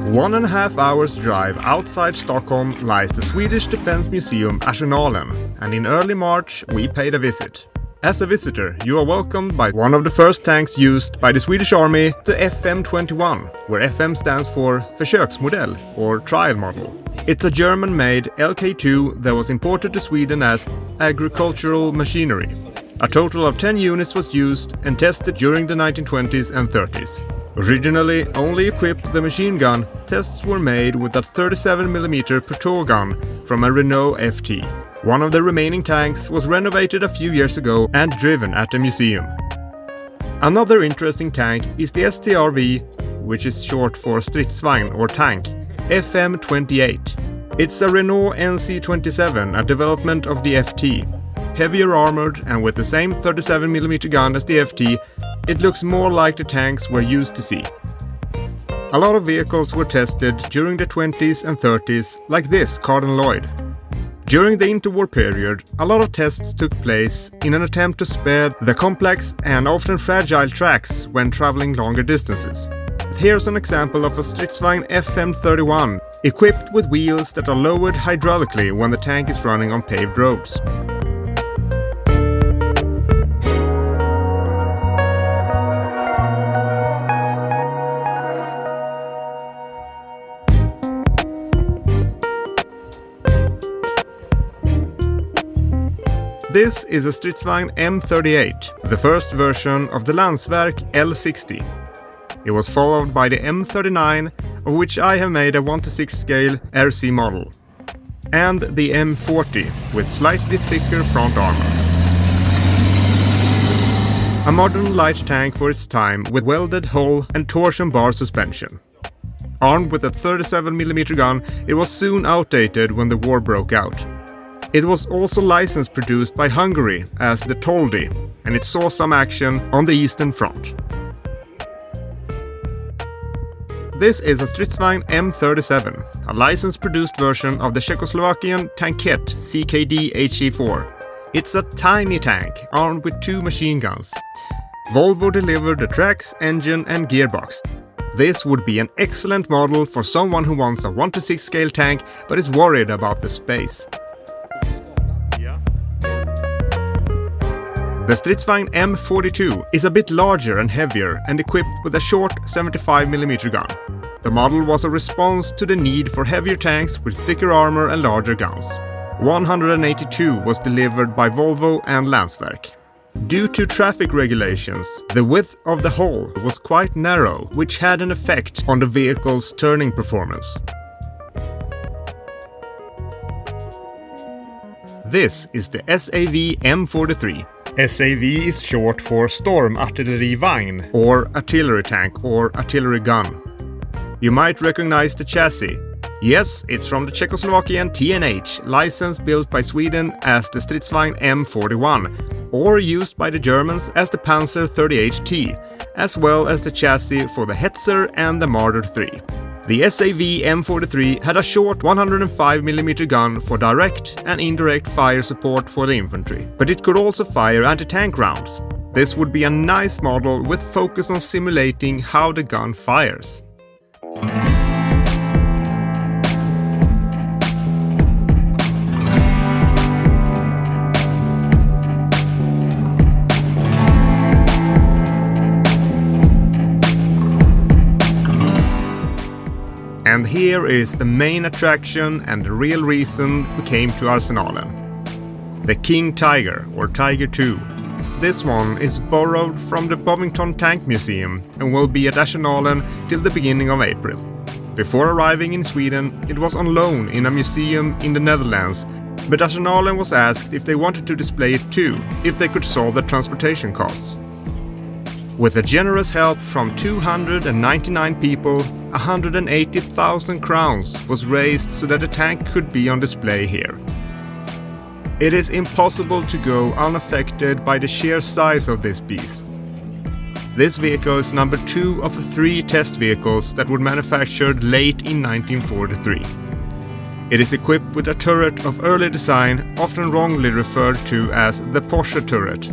1.5 hours drive outside Stockholm lies the Swedish Defence Museum Arsenalen, and in early March we paid a visit. As a visitor, you are welcomed by one of the first tanks used by the Swedish Army, the FM-21, where FM stands for Försöksmodell or trial model. It's a German-made LK2 that was imported to Sweden as agricultural machinery. A total of 10 units was used and tested during the 1920s and 30s. Originally only equipped with a machine gun, tests were made with a 37mm Proto gun from a Renault FT. One of the remaining tanks was renovated a few years ago and driven at the museum. Another interesting tank is the STRV, which is short for Stridsvagn or tank, FM-28. It's a Renault NC-27, a development of the FT. Heavier armored and with the same 37mm gun as the FT, it looks more like the tanks we're used to see. A lot of vehicles were tested during the 20s and 30s, like this Cardin Lloyd. During the Interwar period, a lot of tests took place in an attempt to spare the complex and often fragile tracks when traveling longer distances. Here's an example of a Stridsvagn FM-31, equipped with wheels that are lowered hydraulically when the tank is running on paved roads. This is a Stridsvagn M38, the first version of the Landsverk L60. It was followed by the M39, of which I have made a 1:6 scale RC model, and the M40 with slightly thicker front armor. A modern light tank for its time with welded hull and torsion bar suspension. Armed with a 37mm gun, it was soon outdated when the war broke out. It was also license produced by Hungary as the Toldi, and it saw some action on the Eastern Front. This is a Stridsvagn M37, a license-produced version of the Czechoslovakian tankette CKD HE4. It's a tiny tank, armed with 2 machine guns. Volvo delivered the tracks, engine and gearbox. This would be an excellent model for someone who wants a 1:6 scale tank but is worried about the space. The Stridsvagn M42 is a bit larger and heavier and equipped with a short 75mm gun. The model was a response to the need for heavier tanks with thicker armor and larger guns. 182 was delivered by Volvo and Landsverk. Due to traffic regulations, the width of the hull was quite narrow, which had an effect on the vehicle's turning performance. This is the SAV M43. SAV is short for Stormartillerivagn, or artillery tank or artillery gun. You might recognize the chassis. Yes, it's from the Czechoslovakian TNH, license built by Sweden as the Stridsvagn M41, or used by the Germans as the Panzer 38T, as well as the chassis for the Hetzer and the Marder 3. The SAV M43 had a short 105mm gun for direct and indirect fire support for the infantry, but it could also fire anti-tank rounds. This would be a nice model with focus on simulating how the gun fires. And here is the main attraction and the real reason we came to Arsenalen. The King Tiger, or Tiger II. This one is borrowed from the Bovington Tank Museum and will be at Arsenalen till the beginning of April. Before arriving in Sweden, it was on loan in a museum in the Netherlands, but Arsenalen was asked if they wanted to display it too, if they could solve the transportation costs. With a generous help from 299 people, 180,000 crowns was raised so that the tank could be on display here. It is impossible to go unaffected by the sheer size of this beast. This vehicle is number 2 of 3 test vehicles that were manufactured late in 1943. It is equipped with a turret of early design, often wrongly referred to as the Porsche turret.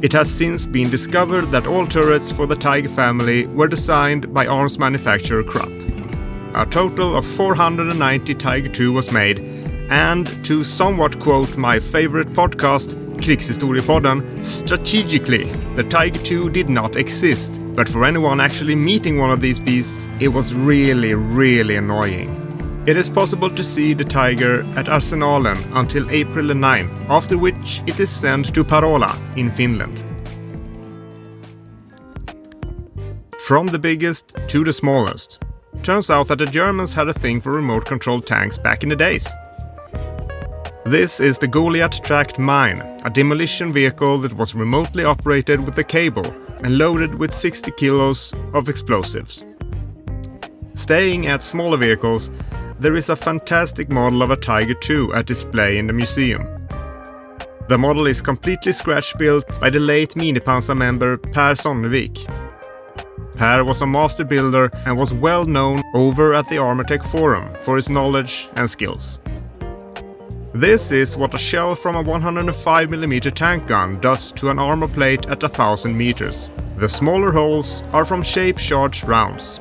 It has since been discovered that all turrets for the Tiger family were designed by arms manufacturer Krupp. a total of 490 Tiger II was made, and to somewhat quote my favorite podcast, Krigshistoriepodden, strategically, the Tiger II did not exist, but for anyone actually meeting one of these beasts, it was really annoying. It is possible to see the Tiger at Arsenalen until April the 9th, after which it is sent to Parola in Finland. From the biggest to the smallest. Turns out that the Germans had a thing for remote-controlled tanks back in the days. This is the Goliath Tracked Mine, a demolition vehicle that was remotely operated with a cable and loaded with 60 kilos of explosives. Staying at smaller vehicles, there is a fantastic model of a Tiger II at display in the museum. The model is completely scratch-built by the late Minipanzer member Per Sonnevik. Per was a master builder and was well known over at the Armortech forum for his knowledge and skills. This is what a shell from a 105mm tank gun does to an armor plate at 1000 meters. The smaller holes are from shape-charged rounds.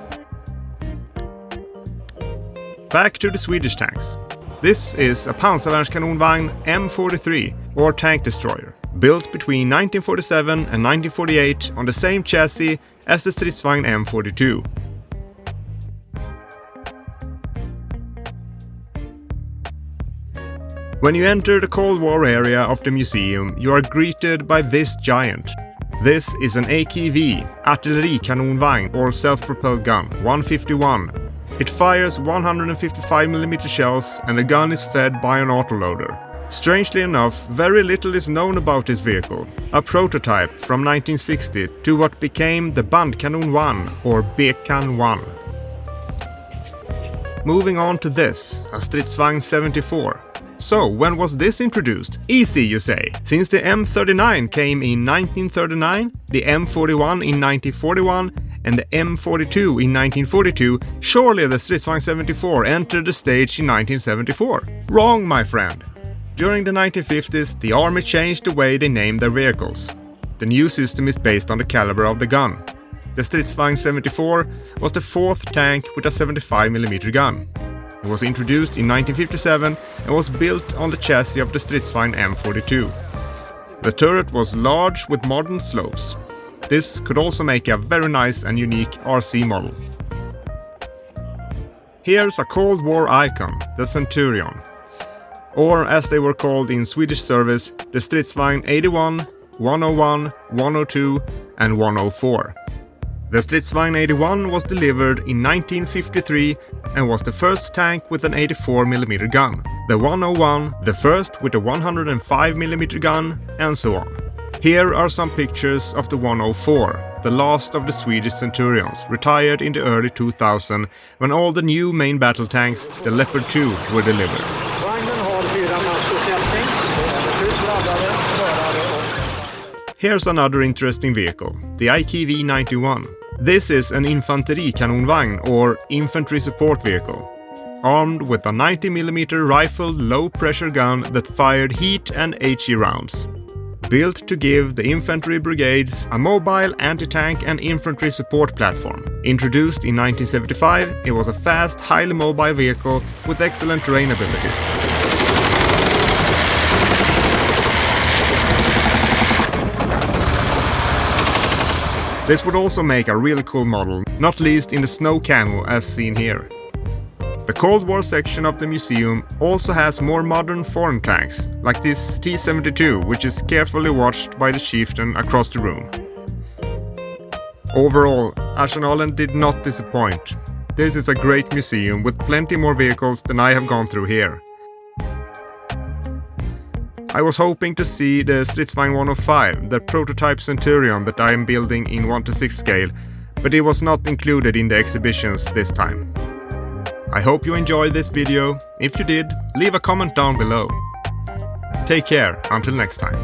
Back to the Swedish tanks. This is a Pansarvärnskanonvagn M43 or tank destroyer, built between 1947 and 1948 on the same chassis as the Stridsvagn M42. When you enter the Cold War area of the museum, you are greeted by this giant. This is an AKV, artillerikanonvagn or self-propelled gun, 151. It fires 155mm shells and the gun is fed by an autoloader. Strangely enough, very little is known about this vehicle, a prototype from 1960 to what became the Bandkanon 1 or Bekan 1. Moving on to this, a Stridsvagn 74. So, when was this introduced? Easy, you say. Since the M39 came in 1939, the M41 in 1941, and the M42 in 1942, surely the Stridsvagn 74 entered the stage in 1974. Wrong, my friend. During the 1950s, the army changed the way they named their vehicles. The new system is based on the caliber of the gun. The Stridsvagn 74 was the fourth tank with a 75mm gun. It was introduced in 1957 and was built on the chassis of the Stridsvagn M42. The turret was large with modern slopes. This could also make a very nice and unique RC model. Here's a Cold War icon, the Centurion. Or as they were called in Swedish service, the Stridsvagn 81, 101, 102 and 104. The Stridsvagn 81 was delivered in 1953 and was the first tank with an 84mm gun, the 101 the first with a 105mm gun, and so on. Here are some pictures of the 104, the last of the Swedish Centurions, retired in the early 2000s when all the new main battle tanks, the Leopard 2, were delivered. Here's another interesting vehicle, the IKV-91. This is an infanterikanonvagn or infantry support vehicle, armed with a 90mm rifled low-pressure gun that fired heat and HE rounds. Built to give the infantry brigades a mobile anti-tank and infantry support platform. Introduced in 1975, it was a fast, highly mobile vehicle with excellent terrain abilities. This would also make a really cool model, not least in the snow camo as seen here. The Cold War section of the museum also has more modern foreign tanks, like this T-72, which is carefully watched by the chieftain across the room. Overall, Arsenalen did not disappoint. This is a great museum with plenty more vehicles than I have gone through here. I was hoping to see the Stridsvagn 105, the prototype Centurion that I am building in 1:6 scale, but it was not included in the exhibitions this time. I hope you enjoyed this video. If you did, leave a comment down below. Take care, until next time.